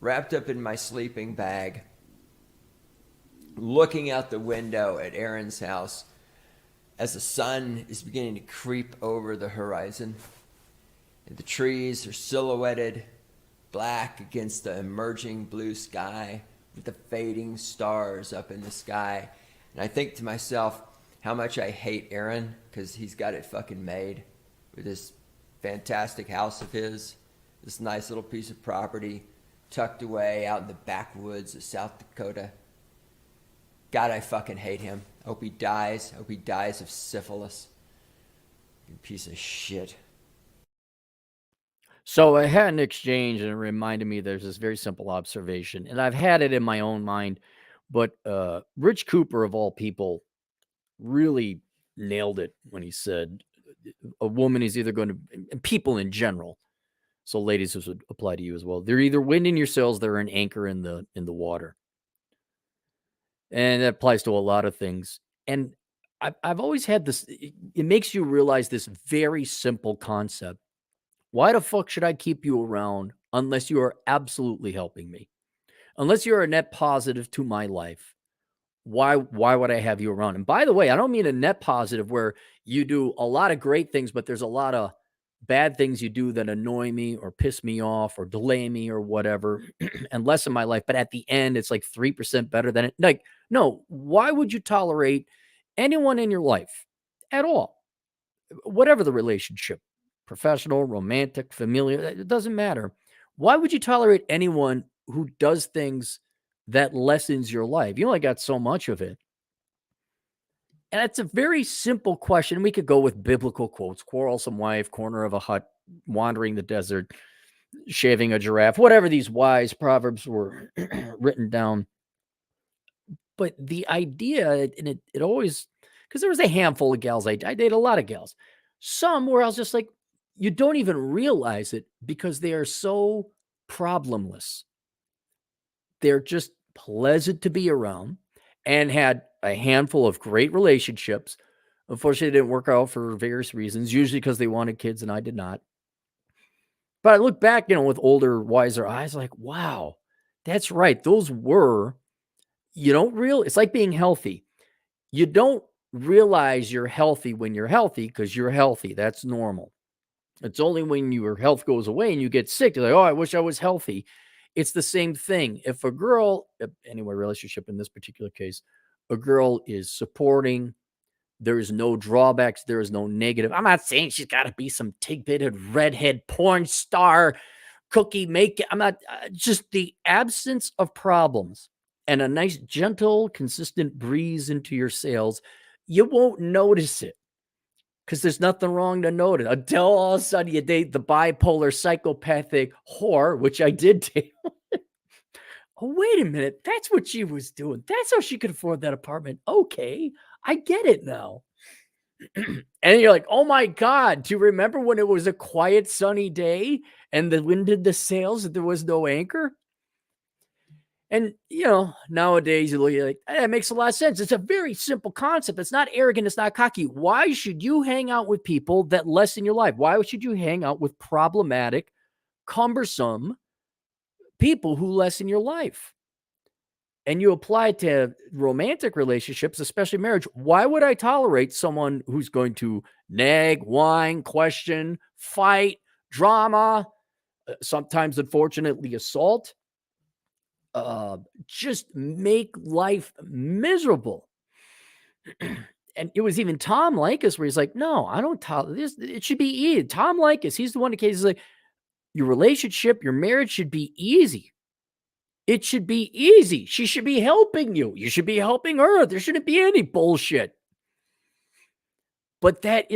wrapped up in my sleeping bag, looking out the window at Aaron's house as the sun is beginning to creep over the horizon. And the trees are silhouetted black against the emerging blue sky with the fading stars up in the sky. And I think to myself how much I hate Aaron because he's got it fucking made with this fantastic house of his, this nice little piece of property tucked away out in the backwoods of South Dakota. God, I fucking hate him. I hope he dies. I hope he dies of syphilis. You piece of shit. So I had an exchange and it reminded me there's this very simple observation, and I've had it in my own mind, but Rich Cooper, of all people, really nailed it when he said a woman is either going to, and people in general, so ladies, this would apply to you as well. They're either wind in your sails, they're an anchor in the water. And that applies to a lot of things. And I've always had this, it makes you realize this very simple concept. Why the fuck should I keep you around unless you are absolutely helping me? Unless you're a net positive to my life, why would I have you around? And by the way, I don't mean a net positive where you do a lot of great things, but there's a lot of bad things you do that annoy me or piss me off or delay me or whatever and lessen my life. But at the end, it's like 3% better than it. Like, no, why would you tolerate anyone in your life at all? Whatever the relationship, professional, romantic, familiar, it doesn't matter. Why would you tolerate anyone who does things that lessens your life? You only got so much of it. And it's a very simple question. We could go with biblical quotes: quarrelsome wife, corner of a hut, wandering the desert, shaving a giraffe, whatever these wise proverbs were written down. But the idea, and it always, because there was a handful of gals, I dated a lot of gals. Some where I was just like, you don't even realize it because they are so problemless. They're just pleasant to be around and had a handful of great relationships. Unfortunately, it didn't work out for various reasons, usually because they wanted kids and I did not. But I look back, with older, wiser eyes, like, wow, that's right. Those were, it's like being healthy. You don't realize you're healthy when you're healthy because you're healthy. That's normal. It's only when your health goes away and you get sick, you're like, oh, I wish I was healthy. It's the same thing. If a girl, anyway, relationship in this particular case, a girl is supporting, there is no drawbacks, there is no negative. I'm not saying she's got to be some tig-bitted redhead porn star cookie make. I'm not, just the absence of problems and a nice, gentle, consistent breeze into your sails, you won't notice it because there's nothing wrong to notice until all of a sudden you date the bipolar psychopathic whore, which I did date. Oh, wait a minute. That's what she was doing. That's how she could afford that apartment. Okay, I get it now. And you're like, oh my God, do you remember when it was a quiet, sunny day and the wind did the sails and there was no anchor? And, nowadays you look at like, that makes a lot of sense. It's a very simple concept. It's not arrogant. It's not cocky. Why should you hang out with people that lessen your life? Why should you hang out with problematic, cumbersome people who lessen your life? And you apply it to romantic relationships, especially marriage. Why would I tolerate someone who's going to nag, whine, question, fight, drama, sometimes, unfortunately, assault? Just make life miserable. And it was even Tom Likas where he's like, no, I don't tolerate this. It should be easy. Tom Likas, he's the one that cases like, your relationship, your marriage should be easy. It should be easy. She should be helping you. You should be helping her. There shouldn't be any bullshit. But that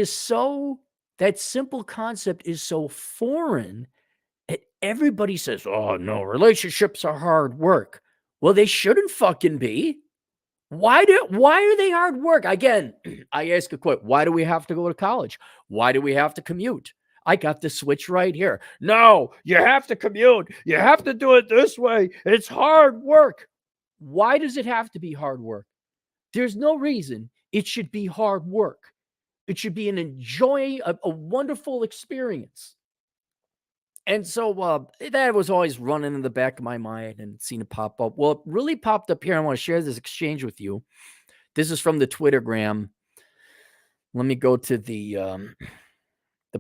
simple concept is so foreign. And everybody says, oh, no, relationships are hard work. Well, they shouldn't fucking be. Why are they hard work? Again, I ask a question. Why do we have to go to college? Why do we have to commute? I got the switch right here. No, you have to commute. You have to do it this way. It's hard work. Why does it have to be hard work? There's no reason it should be hard work. It should be a wonderful experience. And so that was always running in the back of my mind and seen it pop up. Well, it really popped up here. I want to share this exchange with you. This is from the Twittergram. Let me go to the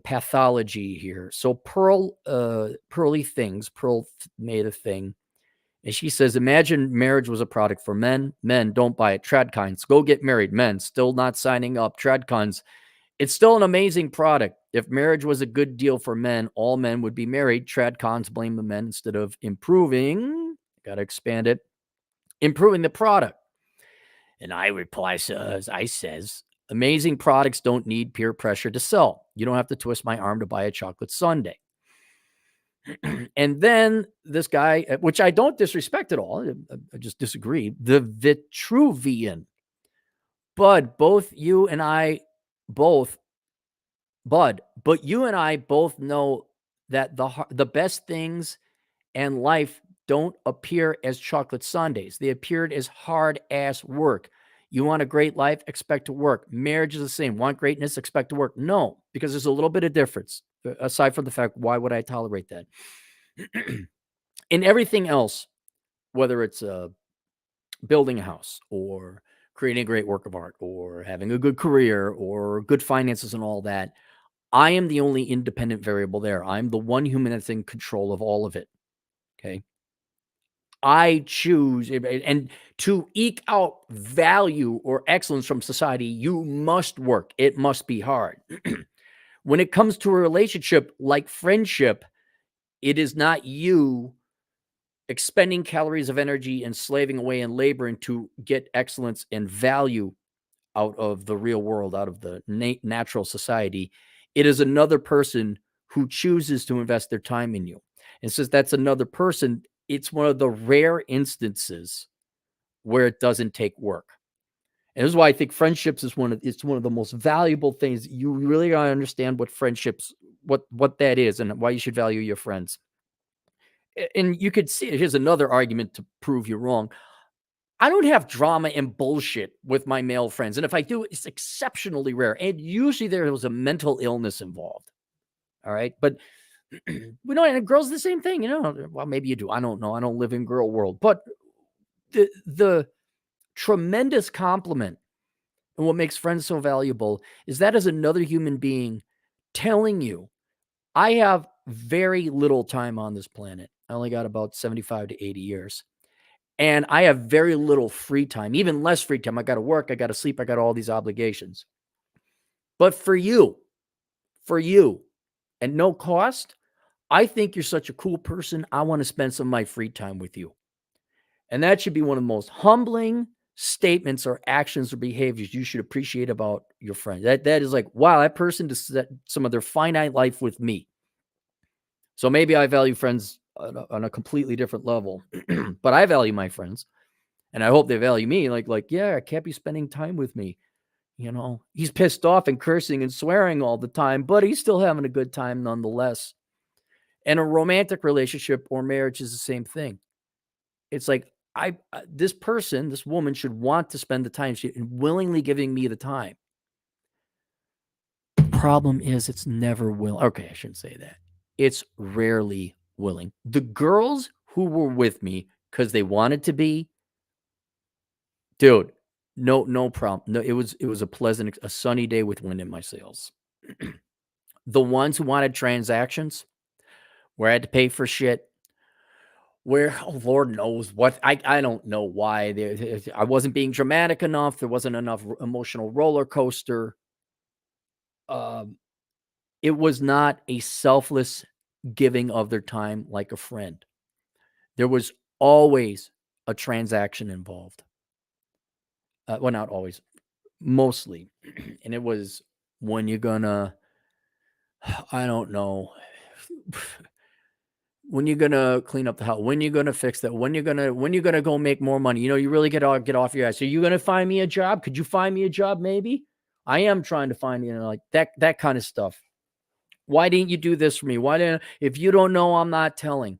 pathology here. So Pearly Things, Pearl made a thing. And she says, imagine marriage was a product for men. Men, don't buy it. Tradcons, go get married. Men, still not signing up. Tradcons, it's still an amazing product. If marriage was a good deal for men, all men would be married. Tradcons blame the men instead of improving. Got to expand it. Improving the product. And I reply, I says, amazing products don't need peer pressure to sell. You don't have to twist my arm to buy a chocolate sundae. And then this guy, which I don't disrespect at all, I just disagree. The Vitruvian. Bud, both you and I both but you and I both know that the best things in life don't appear as chocolate sundaes. They appeared as hard ass work. You want a great life, expect to work. Marriage is the same. Want greatness, expect to work. No, because there's a little bit of difference. Aside from the fact, why would I tolerate that? In everything else, whether it's building a house or creating a great work of art or having a good career or good finances and all that, I am the only independent variable there. I'm the one human that's in control of all of it. Okay. I choose, and to eke out value or excellence from society, you must work. It must be hard. When it comes to a relationship like friendship, it is not you expending calories of energy and slaving away and laboring to get excellence and value out of the real world, out of the natural society. It is another person who chooses to invest their time in you. And since that's another person, it's one of the rare instances where it doesn't take work. And this is why I think friendships is one of the most valuable things. You really gotta understand what friendships, what that is, and why you should value your friends. And you could see, here's another argument to prove you wrong. I don't have drama and bullshit with my male friends. And if I do, it's exceptionally rare. And usually there was a mental illness involved. All right. But we don't, and girls, the same thing, well, maybe you do. I don't know. I don't live in girl world, but the tremendous compliment and what makes friends so valuable is that as another human being telling you, I have very little time on this planet. I only got about 75 to 80 years. And I have very little free time, even less free time. I got to work, I got to sleep, I got all these obligations. But for you, at no cost, I think you're such a cool person. I want to spend some of my free time with you. And that should be one of the most humbling statements or actions or behaviors you should appreciate about your friend. That is like, wow, that person just set some of their finite life with me. So maybe I value friends on a completely different level, but I value my friends. And I hope they value me. Like, yeah, can't be spending time with me. He's pissed off and cursing and swearing all the time, but he's still having a good time nonetheless. And a romantic relationship or marriage is the same thing. It's like, this person, this woman should want to spend the time, she willingly giving me the time. Problem is, it's never will. Okay, I shouldn't say that. It's rarely willing. The girls who were with me because they wanted to be, dude, no problem. No, it was a sunny day with wind in my sails. The ones who wanted transactions, where I had to pay for shit, where Lord knows what, I don't know why I wasn't being dramatic enough. There wasn't enough emotional roller coaster. It was not a selfless giving of their time like a friend. There was always a transaction involved. Well, not always, mostly. And it was, when you're gonna, I don't know, when you're gonna clean up the house, when you're gonna fix that, when you're gonna go make more money. You really get off your ass. Are you gonna find me a job? Could you find me a job? Maybe. I am trying to find, like that kind of stuff. Why didn't you do this for me? If you don't know, I'm not telling.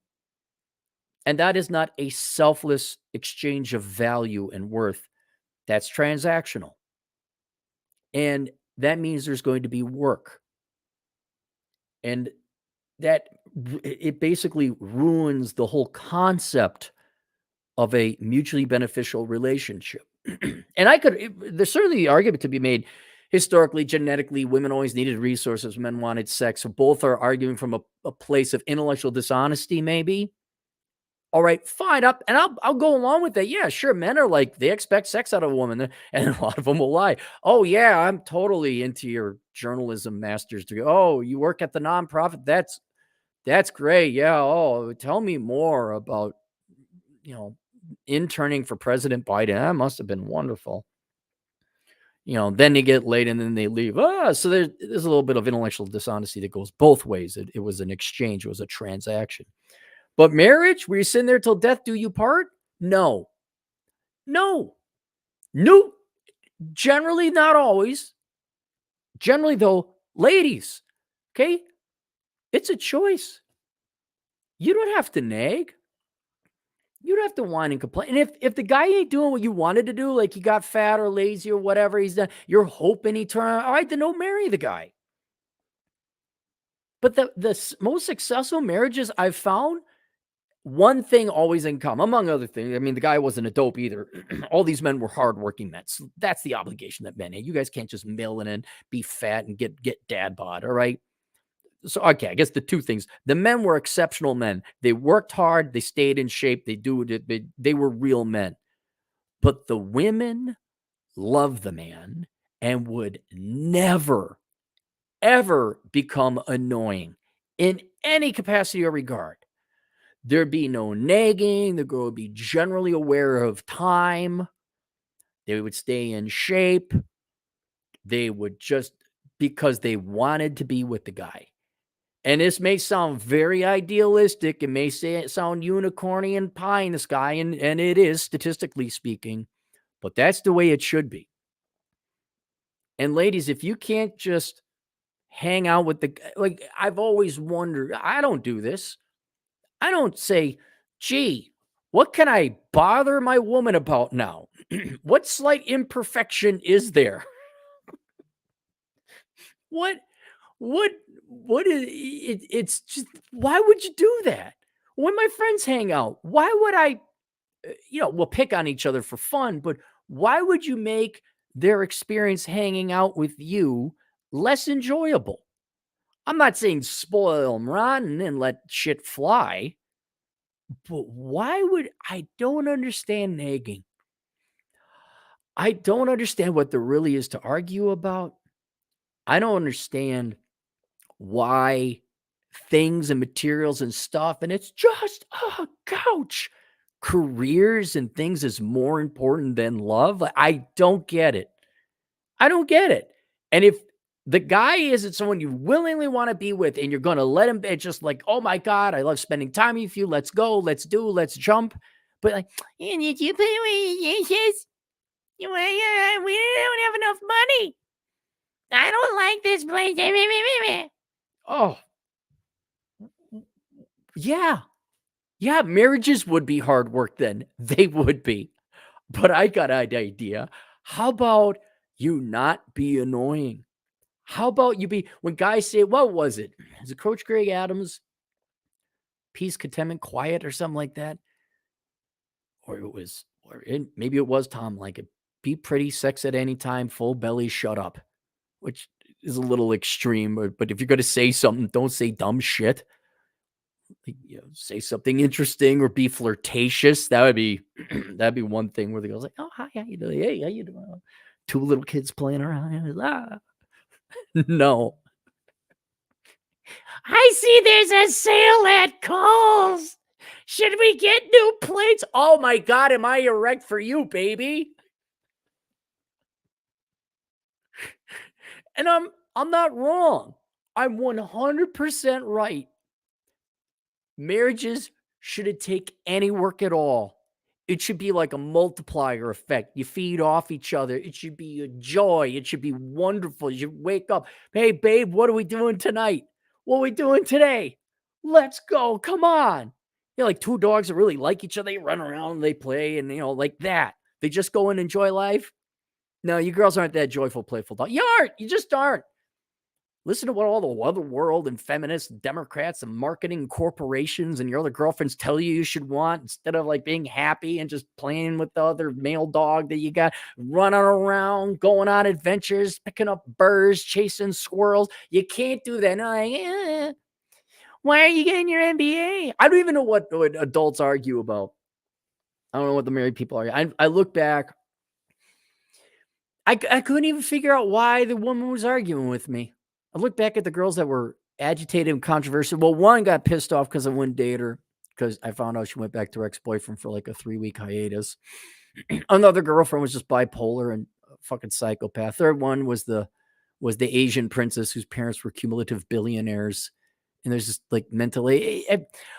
And that is not a selfless exchange of value and worth. That's transactional. And that means there's going to be work. And that it basically ruins the whole concept of a mutually beneficial relationship. And there's certainly the argument to be made historically, genetically, women always needed resources, men wanted sex. So both are arguing from a place of intellectual dishonesty, maybe. All right, fine. I'll go along with that. Yeah, sure. Men are like, they expect sex out of a woman, and a lot of them will lie. Oh, yeah, I'm totally into your journalism master's degree. Oh, you work at the nonprofit. That's great. Yeah. Oh, tell me more about, you know, interning for President Biden. That must have been wonderful. Then they get laid and then they leave. So there's a little bit of intellectual dishonesty that goes both ways. It was an exchange, it was a transaction. But marriage, were you sitting there till death do you part? No, no, no. Generally, not always. Generally, though, ladies, okay, it's a choice. You don't have to nag. You don't have to whine and complain. And if the guy ain't doing what you wanted to do, like he got fat or lazy or whatever he's done, you're hoping he turn. All right, then don't marry the guy. But the most successful marriages I've found, one thing always in common, among other things. I mean, the guy wasn't a dope either. All these men were hardworking men. So that's the obligation that men had. You guys can't just mail it in, be fat, and get dad bod. All right. So okay, I guess the two things: the men were exceptional men. They worked hard. They stayed in shape. They were real men. But the women loved the man and would never, ever become annoying in any capacity or regard. There'd be no nagging. The girl would be generally aware of time. They would stay in shape. They would just, because they wanted to be with the guy. And this may sound very idealistic. It may sound unicorny and pie in the sky, and it is, statistically speaking, but that's the way it should be. And ladies, if you can't just hang out with like, I've always wondered, I don't do this. I don't say, gee, what can I bother my woman about now? What slight imperfection is there? What, what, what is it? It's just, why would you do that? When my friends hang out, why would I, we'll pick on each other for fun, but why would you make their experience hanging out with you less enjoyable? I'm not saying spoil them rotten and let shit fly, but I don't understand nagging. I don't understand what there really is to argue about. I don't understand why things and materials and stuff, and it's just a couch. Careers and things is more important than love. I don't get it. I don't get it. And if the guy isn't someone you willingly want to be with and you're going to let him be just like, oh my God, I love spending time with you. Let's go. Let's jump. But like, "Did you put away your dishes? We don't have enough money. I don't like this place." Oh, yeah. Yeah, marriages would be hard work then. They would be. But I got an idea. How about you not be annoying? How about you be, when guys say, what was it? Is it Coach Greg Adams? Peace, contentment, quiet, or something like that? Maybe it was Tom Linkett. Be pretty, sex at any time, full belly, shut up. Which is a little extreme, but if you're going to say something, don't say dumb shit. Like, say something interesting or be flirtatious. That would be that'd be one thing where the girl's like, "Oh, hi, how you doing? Hey, how you doing?" Two little kids playing around. No. I see there's a sale at Kohl's. Should we get new plates? Oh my God, am I erect for you, baby? And I'm not wrong. I'm 100% right. Marriages shouldn't take any work at all. It should be like a multiplier effect. You feed off each other. It should be a joy. It should be wonderful. You should wake up. Hey, babe, what are we doing tonight? What are we doing today? Let's go. Come on. Like two dogs that really like each other. They run around, they play, and like that. They just go and enjoy life. No, you girls aren't that joyful, playful dog. You aren't. You just aren't. Listen to what all the other world and feminists, Democrats, and marketing corporations and your other girlfriends tell you should want instead of like being happy and just playing with the other male dog that you got, running around, going on adventures, picking up birds, chasing squirrels. You can't do that. Like, why are you getting your MBA? I don't even know what adults argue about. I don't know what the married people are. I look back. I couldn't even figure out why the woman was arguing with me. I look back at the girls that were agitated and controversial. Well, one got pissed off because I wouldn't date her because I found out she went back to her ex-boyfriend for like a 3-week hiatus. Another girlfriend was just bipolar and a fucking psychopath. Third one was the Asian princess whose parents were cumulative billionaires. And there's just like mentally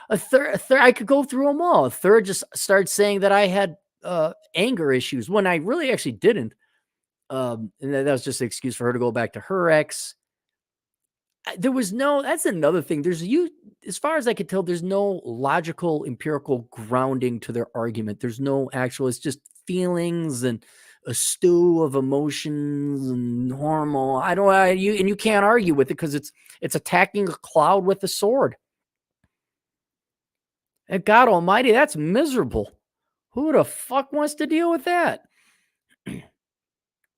a third, I could go through them all. A third just started saying that I had anger issues when I really actually didn't. And that was just an excuse for her to go back to her ex. There was no, that's another thing. As far as I could tell, there's no logical, empirical grounding to their argument. There's no actual, it's just feelings and a stew of emotions and hormone. You can't argue with it because it's attacking a cloud with a sword. And God Almighty, that's miserable. Who the fuck wants to deal with that?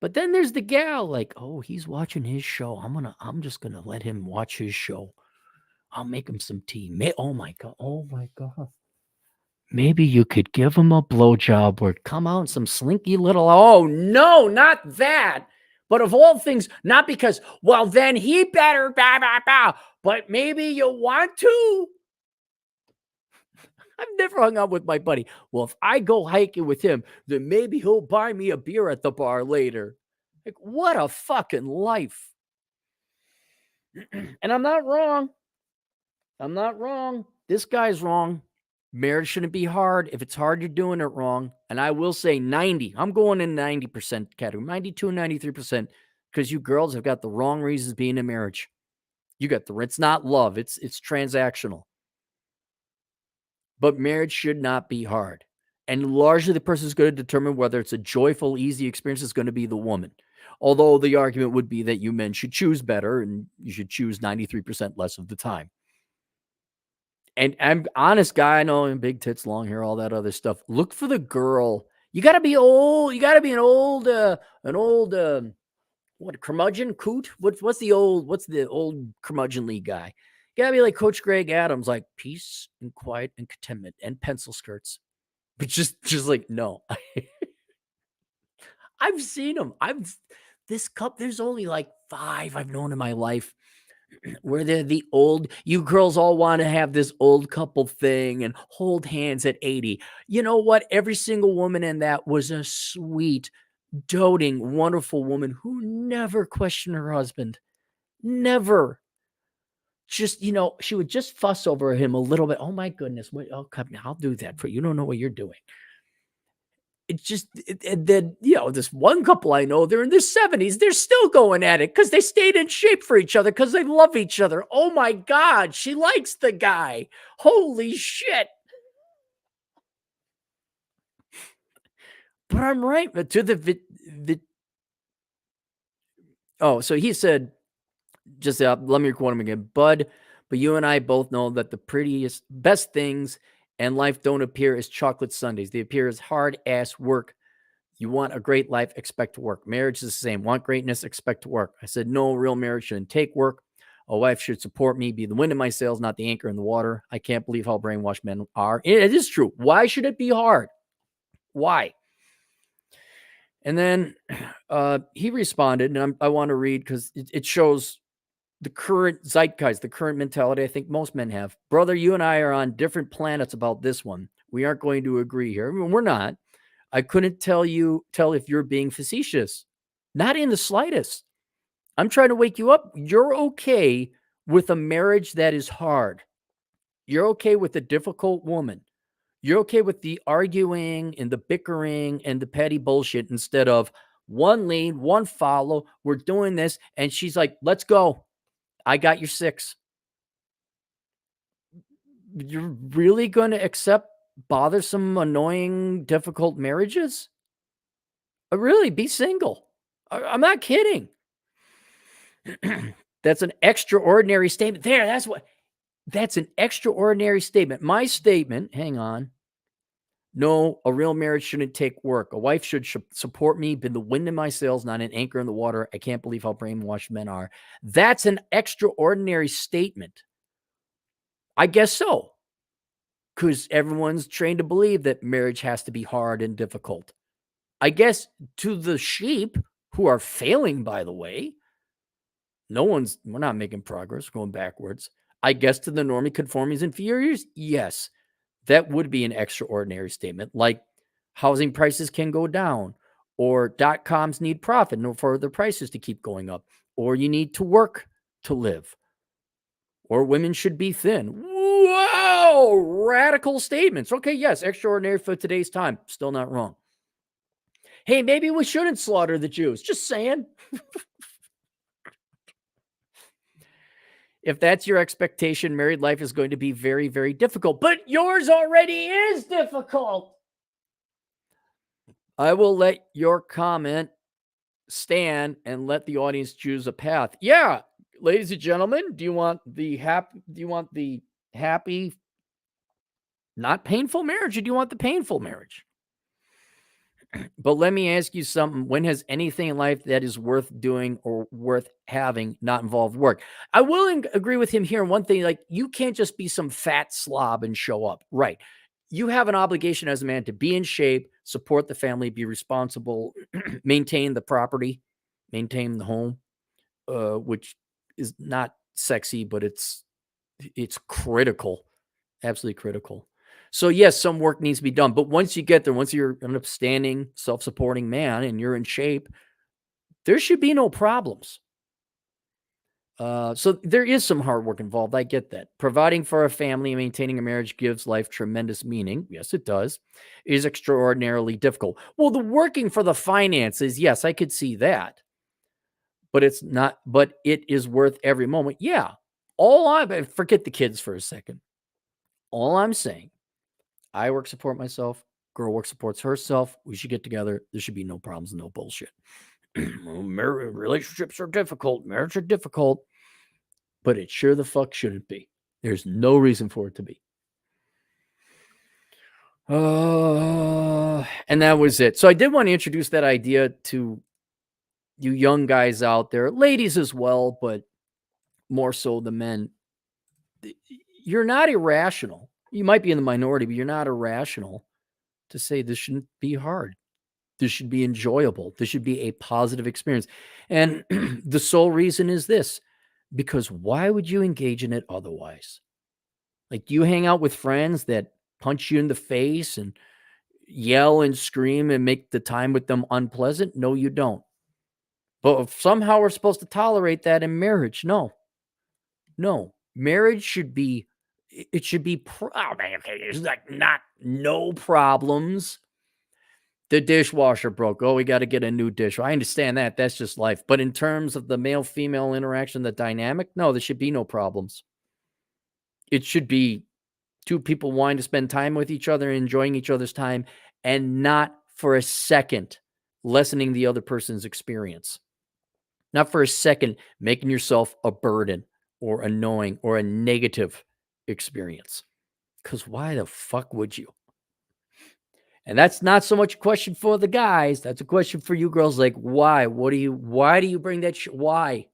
But then there's the gal like, oh, he's watching his show. I'm just gonna let him watch his show. I'll make him some tea. Oh my god. Oh my god. Maybe you could give him a blowjob or come out in some slinky little. Oh no, not that. But of all things, not because, well, then he better, but maybe you want to. I've never hung out with my buddy. Well, if I go hiking with him, then maybe he'll buy me a beer at the bar later. Like, what a fucking life. And I'm not wrong. I'm not wrong. This guy's wrong. Marriage shouldn't be hard. If it's hard, you're doing it wrong. And I will say 90. I'm going in 90% category, 92, 93%, because you girls have got the wrong reasons being in marriage. It's not love. It's transactional. But marriage should not be hard. And largely the person who's going to determine whether it's a joyful, easy experience is going to be the woman. Although the argument would be that you men should choose better and you should choose 93% less of the time. And I'm honest guy, I know, big tits, long hair, all that other stuff. Look for the girl. You got to be old. You got to be an old what, curmudgeon, coot? What's the old curmudgeonly guy? You got to be like Coach Greg Adams, like peace and quiet and contentment and pencil skirts. But just like, no. I've seen them. There's only like 5 I've known in my life where they're the old, you girls all want to have this old couple thing and hold hands at 80. You know what? Every single woman in that was a sweet, doting, wonderful woman who never questioned her husband. Never. Just, she would just fuss over him a little bit. Oh my goodness. Oh, come now, I'll do that for you. You don't know what you're doing. It's just, and then, this one couple I know, they're in their 70s. They're still going at it because they stayed in shape for each other because they love each other. Oh my God, she likes the guy. Holy shit. But I'm right. But so he said, just let me quote him again, Bud, but you and I both know that the best things in life don't appear as chocolate sundaes. They appear as hard ass work. You want a great life, expect to work. Marriage is the same. Want greatness, expect to work. I said, no, real marriage shouldn't take work. A wife should support me, be the wind in my sails, not the anchor in the water. I can't believe how brainwashed men are. It is true. Why should it be hard? Why? And then he responded, and I want to read because it shows the current zeitgeist, the current mentality I think most men have. Brother, you and I are on different planets about this one. We aren't going to agree here. I mean, we're not. I couldn't tell if you're being facetious. Not in the slightest. I'm trying to wake you up. You're okay with a marriage that is hard. You're okay with a difficult woman. You're okay with the arguing and the bickering and the petty bullshit instead of one lead, one follow. We're doing this. And she's like, let's go. I got your 6. You're really going to accept bothersome, annoying, difficult marriages? Really, be single. I'm not kidding. That's an extraordinary statement. That's an extraordinary statement. My statement, hang on. No, a real marriage shouldn't take work. A wife should support me, been the wind in my sails, not an anchor in the water. I can't believe how brainwashed men are. That's an extraordinary statement. I guess so. Because everyone's trained to believe that marriage has to be hard and difficult. I guess to the sheep who are failing, by the way, we're not making progress, going backwards. I guess to the normie conforming inferiors, yes, that would be an extraordinary statement. Like housing prices can go down, or .coms need profit for their prices to keep going up, or you need to work to live, or women should be thin. Wow, radical statements. Okay, yes, extraordinary for today's time. Still not wrong. Hey, maybe we shouldn't slaughter the Jews. Just saying. If that's your expectation, married life is going to be very, very difficult. But yours already is difficult. I will let your comment stand and let the audience choose a path. Yeah, ladies and gentlemen, do you want the happy, not painful marriage, or do you want the painful marriage? But let me ask you something. When has anything in life that is worth doing or worth having not involved work? I will agree with him here on one thing. Like, you can't just be some fat slob and show up. Right. You have an obligation as a man to be in shape, support the family, be responsible, maintain the property, maintain the home, which is not sexy, but it's critical, absolutely critical. So yes, some work needs to be done, but once you get there, once you're an upstanding, self-supporting man and you're in shape, there should be no problems. So there is some hard work involved. I get that. Providing for a family and maintaining a marriage gives life tremendous meaning. Yes, it does. It is extraordinarily difficult. Well, the working for the finances, yes, I could see that. But it's not, but it is worth every moment. Yeah. Forget the kids for a second. All I'm saying, I work support myself. Girl work supports herself. We should get together. There should be no problems, no bullshit. Relationships are difficult. Marriage are difficult. But it sure the fuck shouldn't be. There's no reason for it to be. And that was it. So I did want to introduce that idea to you young guys out there, ladies as well, but more so the men. You're not irrational. You might be in the minority, but you're not irrational to say this shouldn't be hard. This should be enjoyable. This should be a positive experience. And the sole reason is this, because why would you engage in it otherwise? Like, do you hang out with friends that punch you in the face and yell and scream and make the time with them unpleasant? No, you don't. But if somehow we're supposed to tolerate that in marriage, no. Marriage should be, it should be, it's like not no problems. The dishwasher broke. Oh, we got to get a new dish. I understand that. That's just life. But in terms of the male-female interaction, the dynamic, no, there should be no problems. It should be two people wanting to spend time with each other, enjoying each other's time, and not for a second lessening the other person's experience. Not for a second making yourself a burden or annoying or a negative experience. Because why the fuck would you? And that's not so much a question for the guys. That's a question for you girls. Like, why? Why do you bring that shit? Why?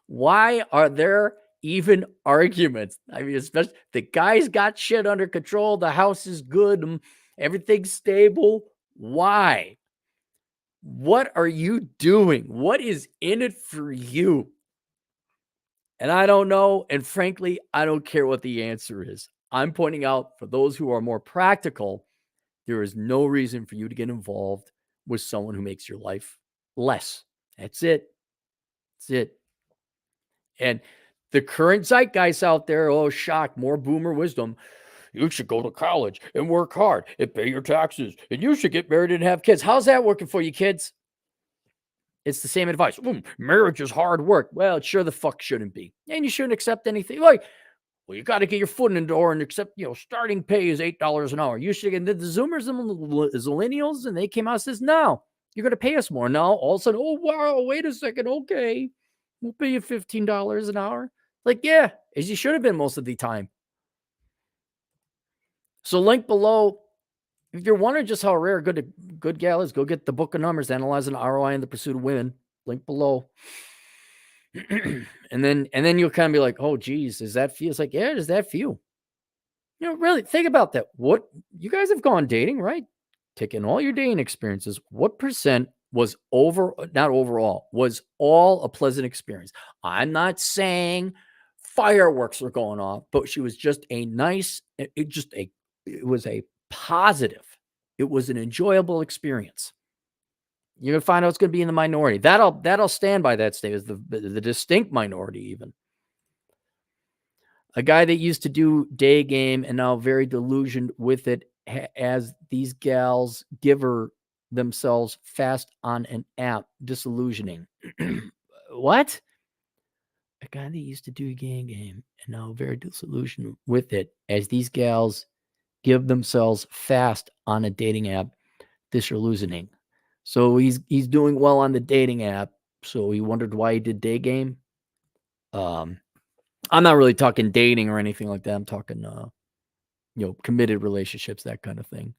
Why are there even arguments? I mean, especially the guys got shit under control. The house is good. Everything's stable. Why? What are you doing? What is in it for you? And I don't know. And frankly, I don't care what the answer is. I'm pointing out, for those who are more practical, there is no reason for you to get involved with someone who makes your life less. That's it. That's it. And the current zeitgeist out there, oh, shock, more boomer wisdom. You should go to college and work hard and pay your taxes. And you should get married and have kids. How's that working for you, kids? It's the same advice. Marriage is hard work. Well, it sure the fuck shouldn't be. And you shouldn't accept anything. Like, well, you got to get your foot in the door and accept, starting pay is $8 an hour. You should get the Zoomers and the Zillennials, and they came out and says, no, You're going to pay us more. Now, all of a sudden, oh, wow, wait a second. Okay. We'll pay you $15 an hour. Like, yeah, as you should have been most of the time. So link below. If you're wondering just how rare a good gal is, go get the book of numbers, analyzing ROI in the pursuit of women. Link below. and then you'll kind of be like, oh, geez, does that feel? It's like, yeah, does that feel? Really think about that. What you guys have gone dating, right? Taking all your dating experiences, what percent was not overall, was all a pleasant experience? I'm not saying fireworks were going off, but she was just a nice, it was a positive, it was an enjoyable experience. You're gonna find out it's gonna be in the minority. That'll stand by that statement, the distinct minority, even. A guy that used to do day game and now very delusioned with it, as these gals give her themselves fast on an app, disillusioning. What? A guy that used to do game and now very disillusioned with it, as these gals give themselves fast on a dating app, disillusioning. So he's doing well on the dating app. So he wondered why he did day game. I'm not really talking dating or anything like that. I'm talking, committed relationships, that kind of thing.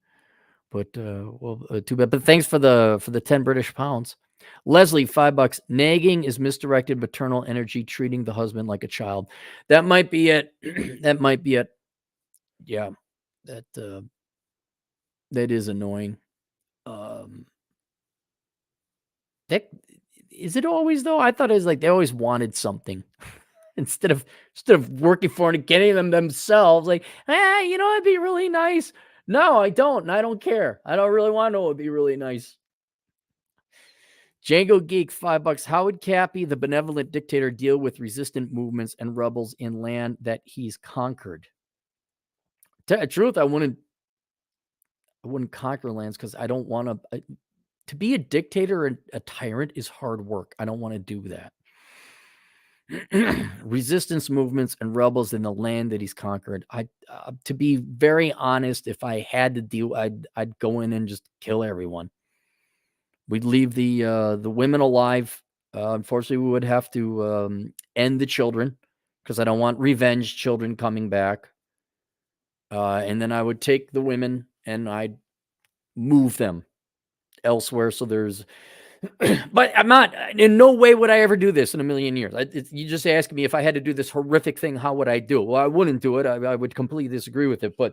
But too bad. But thanks for the 10 British pounds. Leslie, $5. Nagging is misdirected maternal energy, treating the husband like a child. That might be it. That might be it. Yeah, that is annoying. That is it always though? I thought it was like they always wanted something. instead of working for it and getting them themselves, like, it'd be really nice. No, I don't, and I don't care. I don't really want to know. It'd be really nice. Django Geek, $5. How would Cappy, the benevolent dictator, deal with resistant movements and rebels in land that he's conquered? Tell the truth, I wouldn't conquer lands because I don't want to be a dictator and a tyrant is hard work. I don't want to do that. Resistance movements and rebels in the land that he's conquered. To be very honest, if I had to deal, I'd go in and just kill everyone. We'd leave the women alive. Unfortunately, we would have to end the children because I don't want revenge children coming back. And then I would take the women and I'd move them elsewhere. So there's but I'm not, in no way would I ever do this in a million years. You just ask me if I had to do this horrific thing, how would I do it? Well, I wouldn't do it. I would completely disagree with it, but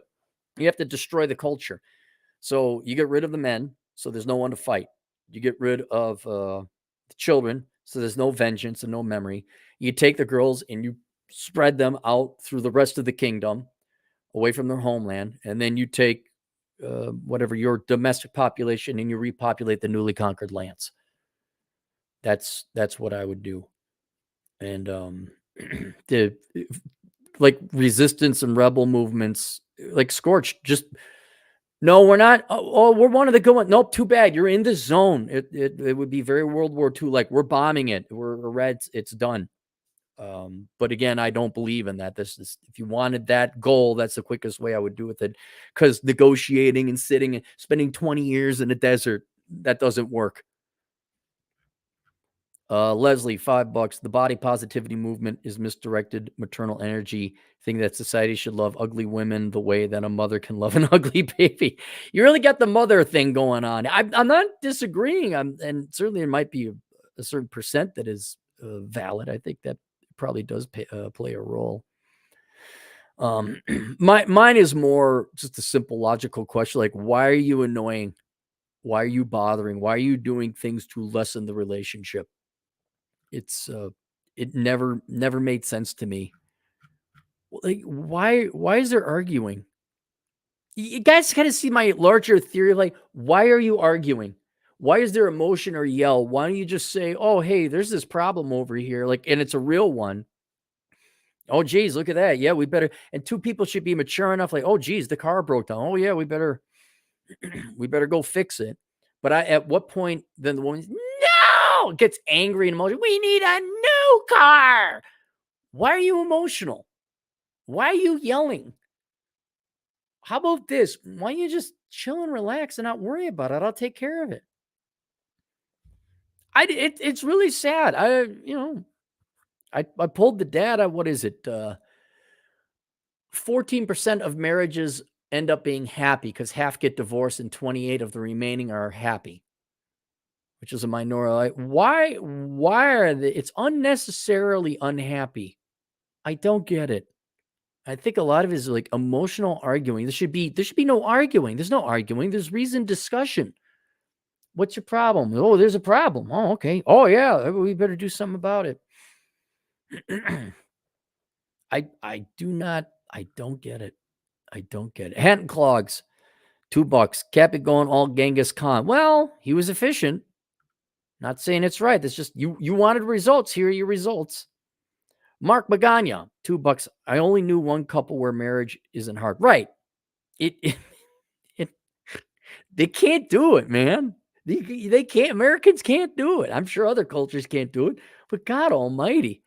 you have to destroy the culture. So you get rid of the men, so there's no one to fight. You get rid of the children, so there's no vengeance and no memory. You take the girls and you spread them out through the rest of the kingdom, away from their homeland, and then you take whatever your domestic population and you repopulate the newly conquered lands. That's what I would do. And the like resistance and rebel movements, like Scorch, just no, we're not. Oh, we're one of the good ones. Nope, too bad. You're in the zone. It would be very World War II. Like we're bombing it. We're red. It's done. But again, I don't believe in that. This is, if you wanted that goal, that's the quickest way I would do with it. Because negotiating and sitting and spending 20 years in a desert, that doesn't work. Leslie, $5. The body positivity movement is misdirected maternal energy. Think that society should love ugly women the way that a mother can love an ugly baby. You really got the mother thing going on. I'm not disagreeing. And certainly there might be a certain percent that is valid. I think that probably does play a role. Mine is more just a simple logical question, like, why are you annoying? Why are you bothering? Why are you doing things to lessen the relationship? It's it never made sense to me. Like, why is there arguing? You guys kind of see my larger theory, like, why are you arguing? Why is there emotion or yell? Why don't you just say, oh, hey, there's this problem over here, like, and it's a real one. Oh, geez, look at that. Yeah, we better. And two people should be mature enough, like, oh, geez, the car broke down. Oh, yeah, we better go fix it. But at what point then the woman gets angry and emotional? We need a new car. Why are you emotional? Why are you yelling? How about this? Why don't you just chill and relax and not worry about it? I'll take care of it. It's really sad. I pulled the data. What is it? 14% of marriages end up being happy because half get divorced and 28 of the remaining are happy, which is a minority. Like, why are they? It's unnecessarily unhappy. I don't get it. I think a lot of it is like emotional arguing. There should be no arguing. There's no arguing. There's reasoned discussion. What's your problem? Oh, there's a problem. Oh, okay. Oh, yeah. We better do something about it. I don't get it. I don't get it. Hat and clogs, $2. Kept it going all Genghis Khan. Well, he was efficient. Not saying it's right. That's just you wanted results. Here are your results. Mark Magana, $2. I only knew one couple where marriage isn't hard. Right. It it they can't do it, man. They can't. Americans can't do it. I'm sure other cultures can't do it. But God Almighty,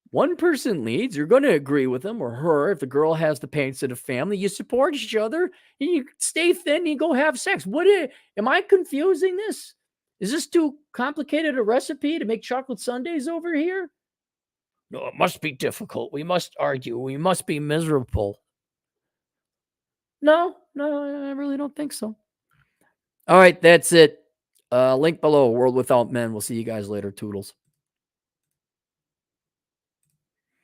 one person leads. You're going to agree with him or her. If the girl has the parents of the family, you support each other and you stay thin. And you go have sex. Am I confusing this? Is this too complicated a recipe to make chocolate sundaes over here? No, it must be difficult. We must argue. We must be miserable. No, I really don't think so. All right, that's it. Link below, World Without Men. We'll see you guys later. Toodles.